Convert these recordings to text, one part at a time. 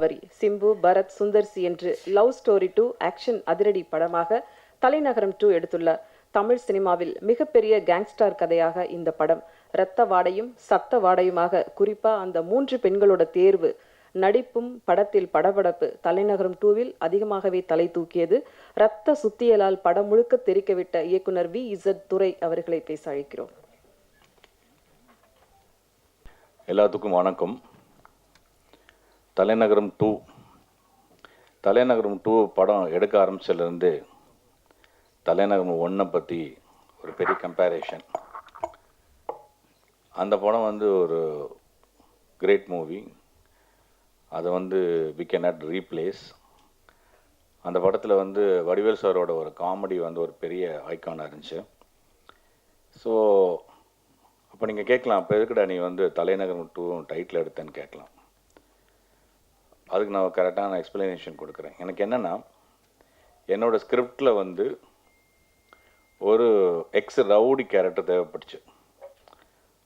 வரி சிம்பு பரத் சுந்தர்சி என்று love story 2 action அதிரடி படமாக தலைநகரம் 2 எடுத்துள்ளார். தமிழ் சினிமாவில் மிகப்பெரிய கேங்ஸ்டர் கதையாக இந்த படம். இரத்த வாடையும் சத்த வாடையுமாக, குறிப்பா அந்த 3 பெண்களோட தேர்வு, நடிப்பும் படத்தில் படபடப்பு தலைநகரம் 2வில் அதிகமாகவே தலை தூக்கியது. இரத்த சுத்தியலால் படம் முழுக்க தெரிக்கவிட்ட இயக்குனர் VZ துரை அவர்களை பேச அழைக்கிறோம். எல்லாத்துக்கும் வணக்கம். தலைநகரம் 2 படம் எடுக்க ஆரம்பிச்சதுலேருந்து தலைநகரம் 1 பற்றி ஒரு பெரிய கம்பேரிஷன். அந்த படம் ஒரு கிரேட் மூவி. அதை வி கேன் நாட் ரீப்ளேஸ். அந்த படத்தில் வடிவேல் சாரோட ஒரு காமெடி ஒரு பெரிய ஐக்கானாக இருந்துச்சு. ஸோ அப்போ நீங்கள் கேட்கலாம், அப்போ எதுக்குடா நீ தலைநகரம் 2 டைட்டில் எடுத்தேன்னு கேட்கலாம். அதுக்கு நான் கரெக்டான எக்ஸ்ப்ளனேஷன் கொடுக்குறேன். எனக்கு என்னென்னா, என்னோடய ஸ்கிரிப்டில் ஒரு எக்ஸ் ரவுடி கேரக்டர் தேவைப்பட்டுச்சு.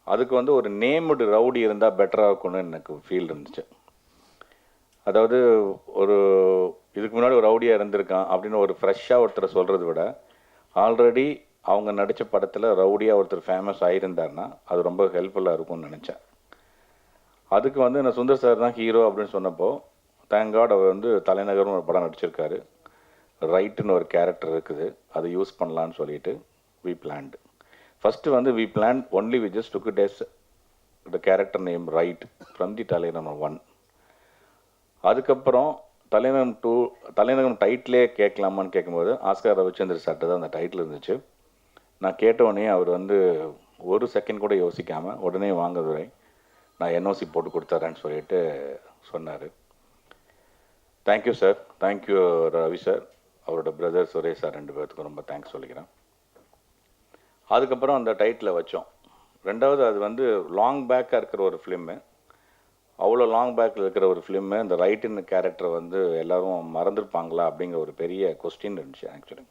அதுக்கு ஒரு நேம்டு ரவுடி இருந்தால் பெட்டராக இருக்கும்னு எனக்கு ஃபீல் இருந்துச்சு. அதாவது இதுக்கு முன்னாடி ஒரு ரவுடியாக இருந்திருக்கான் அப்படின்னு ஒரு ஃப்ரெஷ்ஷாக ஒருத்தரை சொல்கிறத விட, ஆல்ரெடி அவங்க நடித்த படத்தில் ரவுடியாக ஒருத்தர் ஃபேமஸ் ஆகியிருந்தாருன்னா அது ரொம்ப ஹெல்ப்ஃபுல்லாக இருக்கும்னு நினச்சேன். அதுக்கு நான் சுந்தர் சார் தான் ஹீரோ அப்படின்னு சொன்னப்போ, தேங்க் காட் அவர் தலைநகர்னு ஒரு படம் நடிச்சிருக்காரு. ரைட்டுன்னு ஒரு கேரக்டர் இருக்குது, அதை யூஸ் பண்ணலான்னு சொல்லிட்டு we planned. First we plan only we just took it as the character name right from the Thalainagaram 1. அதுக்கப்புறம் தலைநகரம் டைட்டிலே கேட்கலாமான்னு கேட்கும்போது ஆஸ்கார் ரவிச்சந்திர சார்ட்டு தான் அந்த டைட்டில் இருந்துச்சு. நான் கேட்டவுடனே அவர் ஒரு செகண்ட் கூட யோசிக்காமல் உடனே வாங்குதுரை, நான் NOC போட்டு கொடுத்துட்றேன்னு சொல்லிட்டு சொன்னார். Thank you sir, thank you Ravi sir, அவரோட பிரதர் சுரேஷ் சார், 2 பேர்த்துக்கும் ரொம்ப தேங்க்ஸ் சொல்லிக்கிறேன். அதுக்கப்புறம் அந்த டைட்டில் வச்சோம். ரெண்டாவது அது லாங் பேக்காக இருக்கிற ஒரு ஃபிலிம்மு. அவ்வளோ லாங் பேக்கில் இருக்கிற ஒரு ஃபிலிம்மு, இந்த ரைட்டுன்னு கேரக்டர் எல்லோரும் மறந்துருப்பாங்களா அப்படிங்கிற ஒரு பெரிய கொஸ்டின் இருந்துச்சு. ஆக்சுவலி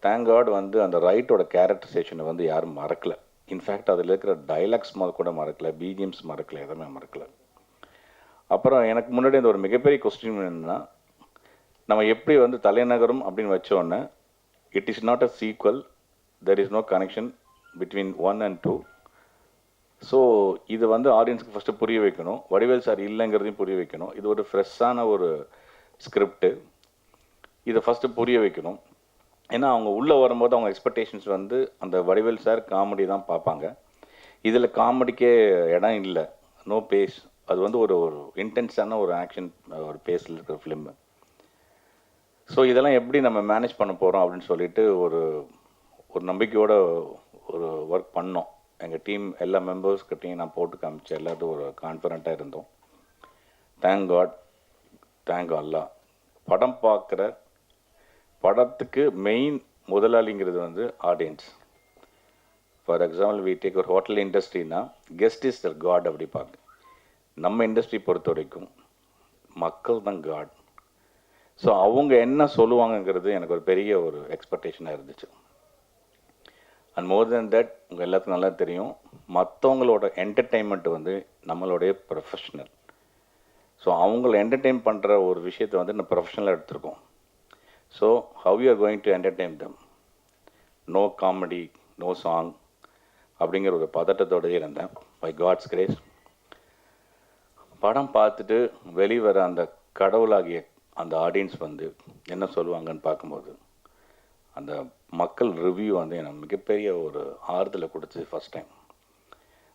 தேங்க் காட் அந்த ரைட்டோட கேரக்டரைசேஷனை யாரும் மறக்கலை. இன்ஃபேக்ட் அதில் இருக்கிற டைலாக்ஸ் கூட மறக்கலை, பிஜிஎம்ஸ் மறக்கலை, எதுவுமே மறக்கலை. அப்புறம் எனக்கு முன்னாடி ஒரு மிகப்பெரிய கொஸ்டின் என்னென்னா, நம்ம எப்படி தலைநகரம் அப்படின்னு வச்சோன்னே, it is not a sequel, there is no connection between 1 and 2. So இது ஆடியன்ஸுக்கு ஃபஸ்ட்டு புரிய வைக்கணும், வடிவேல் சார் இல்லைங்கிறதையும் புரிய வைக்கணும். இது ஒரு ஃப்ரெஷ்ஷான ஒரு ஸ்கிரிப்டு, இதை ஃபஸ்ட்டு புரிய வைக்கணும். ஏன்னா அவங்க உள்ளே வரும்போது அவங்க எக்ஸ்பெக்டேஷன்ஸ் அந்த வடிவேல் சார் காமெடி தான் பார்ப்பாங்க. இதில் காமெடிக்கே இடம் இல்லை, நோ பேஸ். அது ஒரு இன்டென்ஸான ஒரு ஆக்ஷன் ஒரு பேஸில் இருக்கிற ஃபிலிம்மு. ஸோ இதெல்லாம் எப்படி நம்ம மேனேஜ் பண்ண போகிறோம் அப்படின்னு சொல்லிட்டு ஒரு நம்பிக்கையோட ஒரு ஒர்க் பண்ணோம். எங்கள் டீம் எல்லா மெம்பர்ஸ்கிட்டையும் நான் போட்டு காமிச்சேன், எல்லாத்தையும் ஒரு கான்ஃபிடண்ட்டாக இருந்தோம். Thank god, thank Allah. படம் பார்க்குற படத்துக்கு மெயின் முதலாளிங்கிறது audience. For example we take ஒரு ஹோட்டல் இண்டஸ்ட்ரினா கெஸ்ட் இஸ் த காட் அப்படி பார்க்க. நம்ம இண்டஸ்ட்ரி பொறுத்த வரைக்கும் மக்கள் தான் காட். ஸோ அவங்க என்ன சொல்லுவாங்கங்கிறது எனக்கு ஒரு பெரிய ஒரு எக்ஸ்பெக்டேஷனாக இருந்துச்சு. அண்ட் மோர் தென் தட், உங்கள் எல்லாத்துக்கும் நல்லா தெரியும், மற்றவங்களோட என்டர்டெயின்மெண்ட் நம்மளுடைய ப்ரொஃபஷ்னல். ஸோ அவங்கள என்டர்டெயின் பண்ணுற ஒரு விஷயத்தை நான் ப்ரொஃபஷ்னலாக எடுத்திருக்கோம். So how you are going to entertain them, no comedy, no song அப்படிங்கிற ஒரு பதட்டத்தோடய இருந்தேன். பை காட்ஸ் கிரேஸ் படம் பார்த்துட்டு வெளிவர அந்த கடவுளாகிய அந்த ஆடியன்ஸ் என்ன சொல்லுவாங்கன்னு பார்க்கும்போது, அந்த மக்கள் ரிவ்யூ எனக்கு மிகப்பெரிய ஒரு ஆறுதலை கொடுத்து. ஃபஸ்ட் டைம்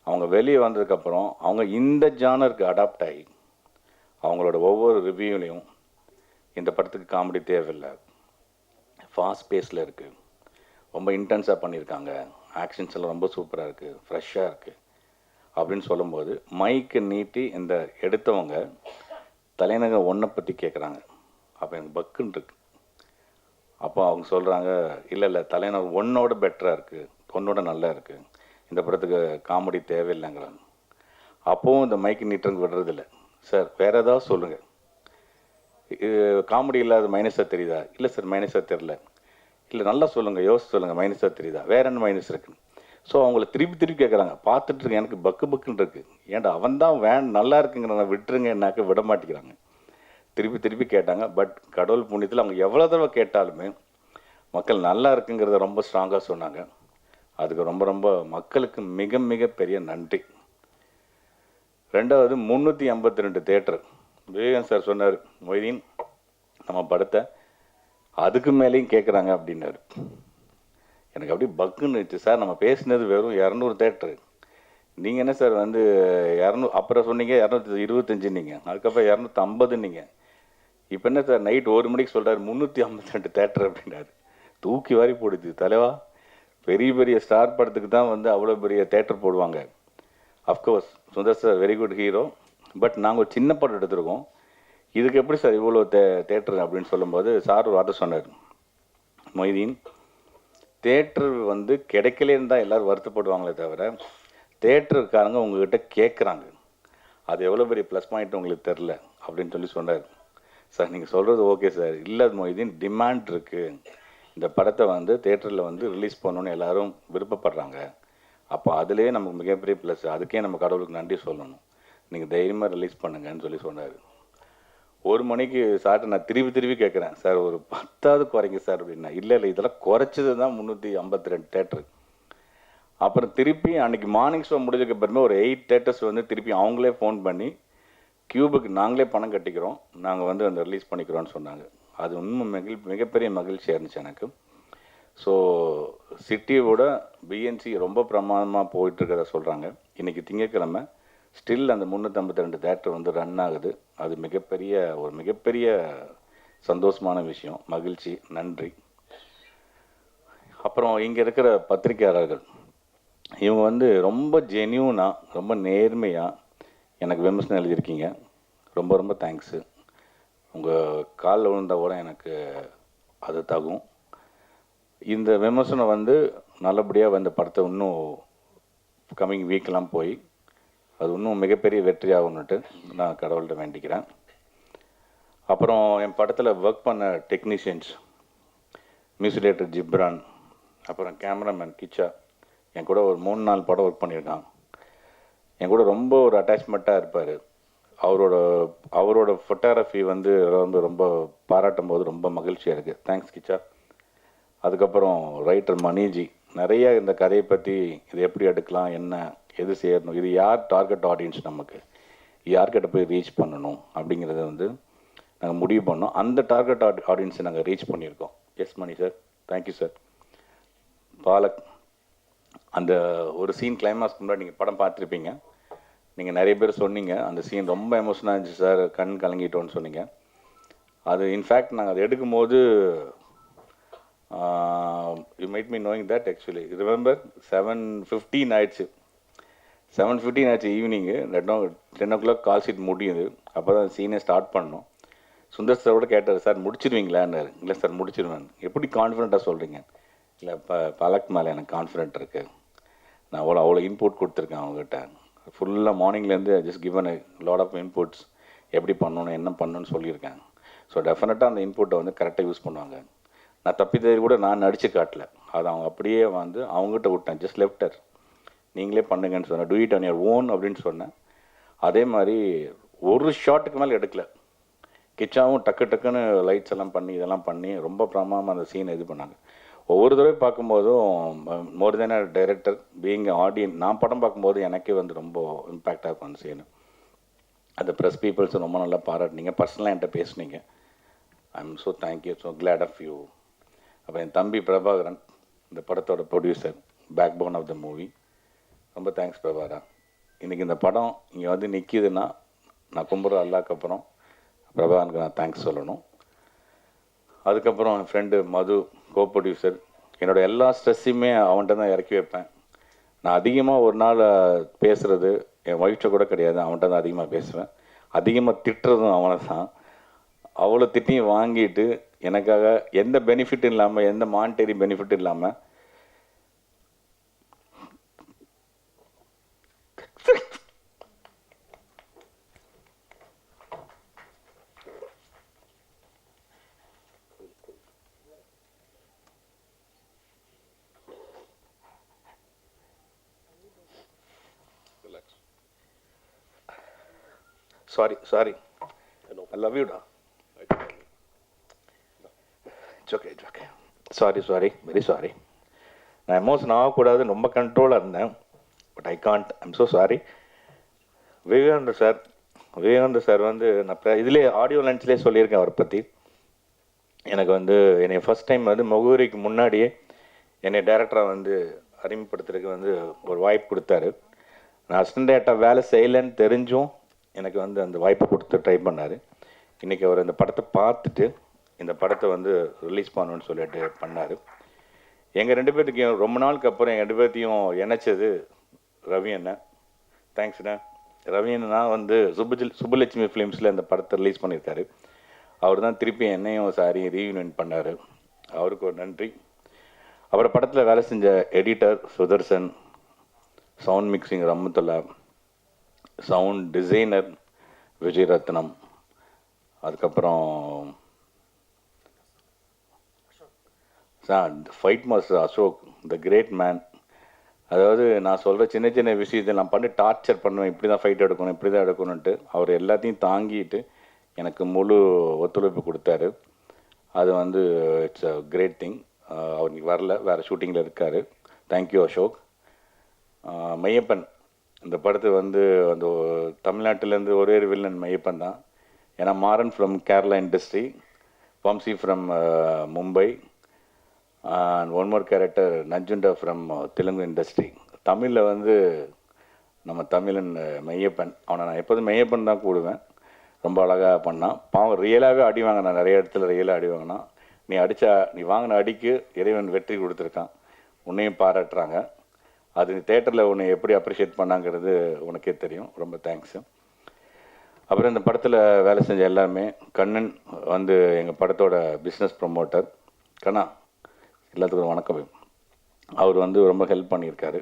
அவங்க வெளியே வந்ததுக்கப்புறம் அவங்க இந்த ஜானருக்கு அடாப்ட் ஆகி அவங்களோட ஒவ்வொரு ரிவ்யூலையும் இந்த படத்துக்கு காமெடி தேவையில்லை, ஃபாஸ்ட் பேஸில் இருக்குது, ரொம்ப இன்டென்ஸாக பண்ணியிருக்காங்க, ஆக்ஷன்ஸ் எல்லாம் ரொம்ப சூப்பராக இருக்குது, ஃப்ரெஷ்ஷாக இருக்குது அப்படின்னு சொல்லும்போது மைக்கு நீட்டி இந்த எடுத்தவங்க தலைநகர் 1 பற்றி கேட்குறாங்க. அப்போ எனக்கு பக்குன்னு இருக்கு. அப்போ அவங்க சொல்கிறாங்க, இல்லை தலைநகர் 1ஓட பெட்டராக இருக்குது, 1ஓட நல்லா இருக்குது, இந்த படத்துக்கு காமெடி தேவையில்லைங்கிறாங்க. அப்போவும் இந்த மைக்கு நீட்டுறங்க விடுறதில்ல. சார் வேறு ஏதாவது சொல்லுங்கள், இது காமெடி இல்லாத மைனஸாக தெரியுதா? இல்லை சார் மைனஸாக தெரில. இல்லை நல்லா சொல்லுங்கள், யோசிச்சு சொல்லுங்கள், மைனஸாக தெரியுதா? வேறு என்ன மைனஸ் இருக்குன்னு. ஸோ அவங்கள திருப்பி கேட்குறாங்க. பார்த்துட்டு எனக்கு பக்குன்னு இருக்குது. ஏன்டா அவன் தான் நல்லா இருக்குங்கிறத விட்டுருங்கன்னாக்க விட மாட்டேங்கிறாங்க. திருப்பி திருப்பி கேட்டாங்க. பட் கடவுள் புண்ணியத்தில் அவங்க எவ்வளோ தடவை கேட்டாலுமே மக்கள் நல்லா இருக்குங்கிறத ரொம்ப ஸ்ட்ராங்காக சொன்னாங்க. அதுக்கு ரொம்ப ரொம்ப மக்களுக்கு மிக மிக பெரிய நன்றி. ரெண்டாவது 352 தேட்டர். விவேகன் சார் சொன்னார், மொய்தீன் நம்ம படத்தை அதுக்கு மேலேயும் கேட்குறாங்க அப்படின்னாரு. எனக்கு அப்படி பக்குன்னு இருந்துச்சு. சார் நம்ம பேசினது வெறும் 200 தேட்டரு, நீங்கள் என்ன சார் வந்து 200, அப்புறம் சொன்னீங்க 225 நீங்கள், அதுக்கப்புறம் 250 நீங்கள், இப்போ என்ன சார் நைட் 1 மணிக்கு சொல்கிறார் 352 தேட்டர் அப்படின்னாரு. தூக்கி வாரி போடுது தலைவா. பெரிய பெரிய ஸ்டார் படத்துக்கு தான் வந்து அவ்வளோ பெரிய தேட்டர் போடுவாங்க. Of course Sundar sir very good hero. But நாங்கள் ஒரு சின்ன படம் எடுத்திருக்கோம், இதுக்கு எப்படி சார் இவ்வளோ தேட்டர் அப்படின்னு சொல்லும்போது சார் ஒரு வார்த்தை சொன்னார், மொய்தீன் தேட்டர் வந்து கிடைக்கலேன்னு தான் எல்லோரும் வருத்தப்படுவாங்களே தவிர தேட்டருக்காரங்க உங்ககிட்ட கேட்குறாங்க, அது எவ்வளோ பெரிய ப்ளஸ் பாயிண்ட் உங்களுக்கு தெரில அப்படின்னு சொல்லி சொன்னார். சார் நீங்கள் சொல்கிறது ஓகே சார், இல்லை மொய்தீன் டிமாண்ட் இருக்குது, இந்த படத்தை வந்து தேட்டரில் வந்து ரிலீஸ் பண்ணணுன்னு எல்லோரும் விருப்பப்படுறாங்க, அப்போ அதுலேயே நமக்கு மிகப்பெரிய ப்ளஸ், அதுக்கே நம்ம கடவுளுக்கு நன்றி சொல்லணும், நீங்கள் தைரியமாக ரிலீஸ் பண்ணுங்கன்னு சொல்லி சொன்னார். 1 மணிக்கு சார்ட்டு நான் திருப்பி கேட்குறேன், சார் ஒரு 10வது குறைங்க சார் அப்படின்னா, இல்லை இதெல்லாம் குறைச்சது தான் 352 தேட்டரு. அப்புறம் திருப்பி அன்றைக்கி மார்னிங் ஷோ முடிஞ்சதுக்கு அப்புறமே ஒரு 8 தேட்டர்ஸ் வந்து திருப்பி அவங்களே ஃபோன் பண்ணி கியூபுக்கு நாங்களே பணம் கட்டிக்கிறோம், நாங்கள் வந்து அந்த ரிலீஸ் பண்ணிக்கிறோன்னு சொன்னாங்க. அது உண்மை மிகப்பெரிய மகிழ்ச்சியாக இருந்துச்சு எனக்கு. ஸோ சிட்டியோட பிஎன்சி ரொம்ப பிரமாதமாக போயிட்டுருக்கத சொல்கிறாங்க. இன்றைக்கி திங்கட்கிழமை ஸ்டில் அந்த 352 தேட்டர் வந்து ரன் ஆகுது. அது மிகப்பெரிய சந்தோஷமான விஷயம், மகிழ்ச்சி, நன்றி. அப்புறம் இங்கே இருக்கிற பத்திரிகையாளர்கள், இவங்க வந்து ரொம்ப ஜென்யூனாக ரொம்ப நேர்மையாக எனக்கு விமர்சனம் எழுதியிருக்கீங்க. ரொம்ப ரொம்ப தேங்க்ஸு. உங்கள் காலில் விழுந்தால் கூட எனக்கு அது தகும். இந்த விமர்சனம் வந்து நல்லபடியாக இந்த படத்தை இன்னும் கம்மிங் வீக்கெலாம் போய் அது இன்னும் மிகப்பெரிய வெற்றி ஆகும்னுட்டு நான் கடவுள்கிட்ட வேண்டிக்கிறேன். அப்புறம் என் படத்தில் ஒர்க் பண்ண டெக்னீஷியன்ஸ், மியூசிக் டைரக்டர் ஜிப்ரான், அப்புறம் கேமராமேன் கிச்சா, என் கூட ஒரு 3-4 படம் ஒர்க் பண்ணியிருக்கான். என் கூட ரொம்ப ஒரு அட்டாச்மெண்ட்டாக இருப்பார். அவரோட ஃபோட்டோகிராஃபி வந்து ரொம்ப பாராட்டும் போது ரொம்ப மகிழ்ச்சியாக இருக்குது. தேங்க்ஸ் கிச்சா. அதுக்கப்புறம் ரைட்டர் மணிஜி நிறைய இந்த கதையை பற்றி இது எப்படி எடுக்கலாம், என்ன எது செய்யணும், இது யார் டார்கெட் ஆடியன்ஸ், நமக்கு யார்கிட்ட போய் ரீச் பண்ணணும் அப்படிங்கிறத வந்து நாங்கள் முடிவு பண்ணோம். அந்த டார்கெட் ஆடியன்ஸை நாங்கள் ரீச் பண்ணியிருக்கோம். எஸ் மணி சார், தேங்க்யூ சார். பாலக், அந்த ஒரு சீன் கிளைமாக்ஸ்க்கு முன்னாடி நீங்கள் படம் பார்த்துருப்பீங்க, நீங்கள் நிறைய பேர் சொன்னீங்க அந்த சீன் ரொம்ப எமோஷனாக இருந்துச்சு சார், கண் கலங்கிட்டோன்னு சொன்னீங்க. அது இன்ஃபேக்ட் நாங்கள் அதை எடுக்கும்போது you might be knowing that actually. Remember 7:15 ஆயிடுச்சு, 7:15 ஆச்சு ஈவினிங்கு. 10 o'clock கால் ஷீட் முடியுது. அப்போ தான் சீனே ஸ்டார்ட் பண்ணோம். சுந்தர் சாரோட கேட்டார், சார் முடிச்சிருவீங்களான்னாரு. இல்லை சார் முடிச்சிருவேன். எப்படி கான்ஃபிடென்ட்டாக சொல்கிறீங்க? இல்லை பலக் மேலே எனக்கு கான்ஃபிடென்ட் இருக்குது, நான் அவ்வளோ இன்புட் கொடுத்துருக்கேன் அவங்ககிட்ட. ஃபுல்லாக மார்னிங்லேருந்து just given lot of inputs, எப்படி பண்ணணும் என்ன பண்ணணும்னு சொல்லியிருக்கேன். ஸோ டெஃபினட்டாக அந்த இன்புட்டை வந்து கரெக்டாக யூஸ் பண்ணுவாங்க. நான் தப்பித்தது கூட நான் நடித்து காட்டல, அதை அவங்க அப்படியே வந்து அவங்ககிட்ட விட்டேன். ஜஸ்ட் லெஃப்டர், நீங்களே பண்ணுங்கன்னு சொன்னேன். Do it on your own அப்படின்னு சொன்னேன். அதே மாதிரி ஒரு ஷாட்டுக்கு மேலே எடுக்கல. கிச்சாவும் டக்குன்னு லைட்ஸ் எல்லாம் பண்ணி இதெல்லாம் பண்ணி ரொம்ப பிரமாதமாக அந்த சீனை இது பண்ணாங்க. ஒவ்வொரு தடவை பார்க்கும்போதும் மோர் தென் அ டைரக்டர் பீயிங் ஆடியன்ஸ், நான் படம் பார்க்கும்போது எனக்கே வந்து ரொம்ப இம்பேக்டாக இருக்கும் அந்த சீனு. அந்த ப்ரெஸ் பீப்புள்ஸ் ரொம்ப நல்லா பாராட்டினீங்க, பர்சனலாக என்கிட்ட பேசுனீங்க. I am so thank you, so glad of you. அப்போ என் தம்பி பிரபாகரன், இந்த படத்தோட producer, backbone of the movie, ரொம்ப தேங்க்ஸ் பிரபாகரா. இன்றைக்கி இந்த படம் இங்கே வந்து நிற்கிதுன்னா நான் கும்பிட்ற அல்லாக்கு அப்புறம் பிரபாகரனுக்கு நான் தேங்க்ஸ் சொல்லணும். அதுக்கப்புறம் என் ஃப்ரெண்டு மது, கோ ப்ரொடியூசர். என்னோடய எல்லா ஸ்ட்ரெஸ்ஸையுமே அவன்கிட்ட தான் இறக்கி வைப்பேன். நான் அதிகமாக ஒரு நாள் பேசுகிறது என் ஒய்ஃப்ட்ட கூட கிடையாது, அவன்கிட்ட தான் அதிகமாக பேசுவேன். அதிகமாக திட்டுறதும் அவனை தான். அவ்வளோ திட்டியும் வாங்கிட்டு எனக்காக எந்த பெனிஃபிட்டும் இல்லாமல், எந்த மானிட்டரி பெனிஃபிட்டும் இல்லாமல் சாரி I love you டா. It's okay sorry very sorry. நான் எமோஷன் ஆகக்கூடாதுன்னு ரொம்ப கண்ட்ரோலாக இருந்தேன். But I can't. I'm so sorry. Vivekananda sir வந்து நான் இதிலே ஆடியோ லஞ்ச்லேயே சொல்லியிருக்கேன் அவரை பற்றி. எனக்கு வந்து என்னை ஃபஸ்ட் டைம் வந்து முகவரிக்கு முன்னாடியே என்னை டைரக்டராக வந்து அறிமுகப்படுத்துறதுக்கு வந்து ஒரு வாய்ப்பு கொடுத்தாரு. நான் அசிஸ்டன்ட் டேரக்டராக வேலை செய்யலைன்னு தெரிஞ்சும் எனக்கு வந்து அந்த வாய்ப்பை கொடுத்து ட்ரை பண்ணார். இன்றைக்கி அவர் இந்த படத்தை பார்த்துட்டு இந்த படத்தை வந்து ரிலீஸ் பண்ணணும்னு சொல்லிட்டு பண்ணார். எங்கள் 2 பேர்த்துக்கும் ரொம்ப நாளுக்கு அப்புறம் எங்கள் 2 பேர்த்தையும் இணைச்சது ரவி அண்ணன். தேங்க்ஸ் அண்ணா. ரவி அண்ணா வந்து சுப்புலட்சுமி ஃபிலிம்ஸில் இந்த படத்தை ரிலீஸ் பண்ணியிருக்காரு. அவர் தான் திருப்பி என்னையும் சாரியும் ரீயூனியன் பண்ணார். அவருக்கு ஒரு நன்றி. அப்புறம் படத்தில் வேலை செஞ்ச editor Sudarshan, sound mixing Rahmatullah, sound designer Vijay Rathnam, அதுக்கப்புறம் fight master Ashok, the great man. அதாவது நான் சொல்கிற சின்ன சின்ன விஷயத்தை நான் பண்ணி டார்ச்சர் பண்ணுவேன், இப்படி தான் ஃபைட் எடுக்கணும், இப்படி தான் எடுக்கணுன்ட்டு. அவர் எல்லாத்தையும் தாங்கிட்டு எனக்கு முழு ஒத்துழைப்பு கொடுத்தாரு. அது வந்து இட்ஸ் அ கிரேட் திங். அவர் இன்னைக்கு வரல, வேறு ஷூட்டிங்கில் இருக்கார். தேங்க்யூ அசோக். மையப்பன், இந்த படத்தை வந்து அந்த தமிழ்நாட்டிலேருந்து ஒரே ஒரு வில்லன் மையப்பன் தான். ஏன்னா Maran from Kerala industry, Vamsi from Mumbai, and one more character Nanjunda from Telugu industry. தமிழில் வந்து நம்ம தமிழன் மையப்பன். அவனை நான் எப்போதும் மையப்பன் தான் கூடுவேன். ரொம்ப அழகாக பண்ணான். பாவம் ரியலாகவே அடி வாங்கினான், நிறைய இடத்துல ரியலாக அடி வாங்கினான். நீ வாங்கின அடிக்கு இறைவன் வெற்றி கொடுத்துருக்கான். உன்னையும் பாராட்டுறாங்க. அது தேட்டரில் உன்னை எப்படி அப்ரிஷியேட் பண்ணாங்கிறது உனக்கே தெரியும். ரொம்ப தேங்க்ஸு. அப்புறம் இந்த படத்தில் வேலை செஞ்ச எல்லாருமே, கண்ணன் வந்து எங்கள் படத்தோட பிஸ்னஸ் ப்ரமோட்டர். கண்ணா, எல்லாத்துக்கும் வணக்கம். அவர் வந்து ரொம்ப ஹெல்ப் பண்ணியிருக்காரு.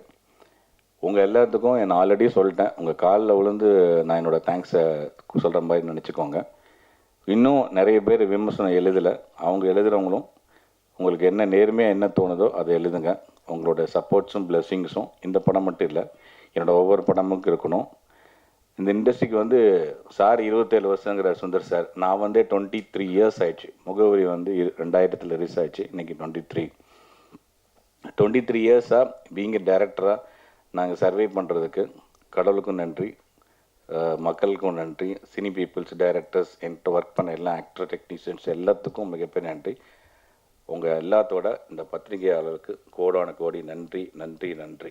உங்கள் எல்லாத்துக்கும் நான் ஆல்ரெடி சொல்லிட்டேன். உங்கள் காலில் விழுந்து நான் என்னோடய தேங்க்ஸை சொல்கிற மாதிரி நினச்சிக்கோங்க. இன்னும் நிறைய பேர் விமர்சனம் எழுதலை. அவங்க எழுதுகிறவங்களும் உங்களுக்கு என்ன நேர்மையாக என்ன தோணுதோ அதை எழுதுங்க. உங்களோட சப்போர்ட்ஸும் பிளெஸ்ஸிங்ஸும் இந்த படம் மட்டும் இல்லை, என்னோடய ஒவ்வொரு படமும் இருக்கணும். இந்த இண்டஸ்ட்ரிக்கு வந்து சார் 27 வருஷங்கிற சுந்தர் சார், நான் வந்து 23 இயர்ஸ் ஆயிடுச்சு. முகவரி வந்து 2000 ரிலீஸ் ஆயிடுச்சு. இன்றைக்கி 23 இயர்ஸாக பீயிங் டைரக்டராக நாங்கள் சர்வே பண்ணுறதுக்கு கடவுளுக்கும் நன்றி, மக்களுக்கும் நன்றி, சினி பீப்புள்ஸ், டைரக்டர்ஸ், என்கிட்ட ஒர்க் பண்ண எல்லா ஆக்டர் டெக்னீஷியன்ஸ் எல்லாத்துக்கும் மிகப்பெரிய நன்றி. உங்கள் எல்லாத்தோட இந்த பத்திரிகையாளருக்கு கோடான கோடி நன்றி நன்றி நன்றி.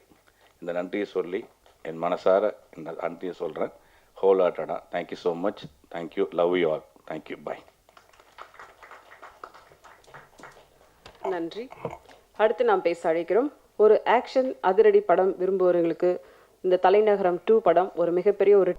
இந்த நன்றியை சொல்லி என் மனசார இந்த நன்றியை சொல்கிறேன். ஹோல் ஹார்ட்டடாக thank you so much. Thank you. Love you all. Thank you. Bye. நன்றி. அடுத்து நாம் பேச அழைக்கிறோம். ஒரு ஆக்ஷன் அதிரடி படம் விரும்புபவர்களுக்கு இந்த தலைநகரம் 2 படம் ஒரு மிகப்பெரிய ஒரு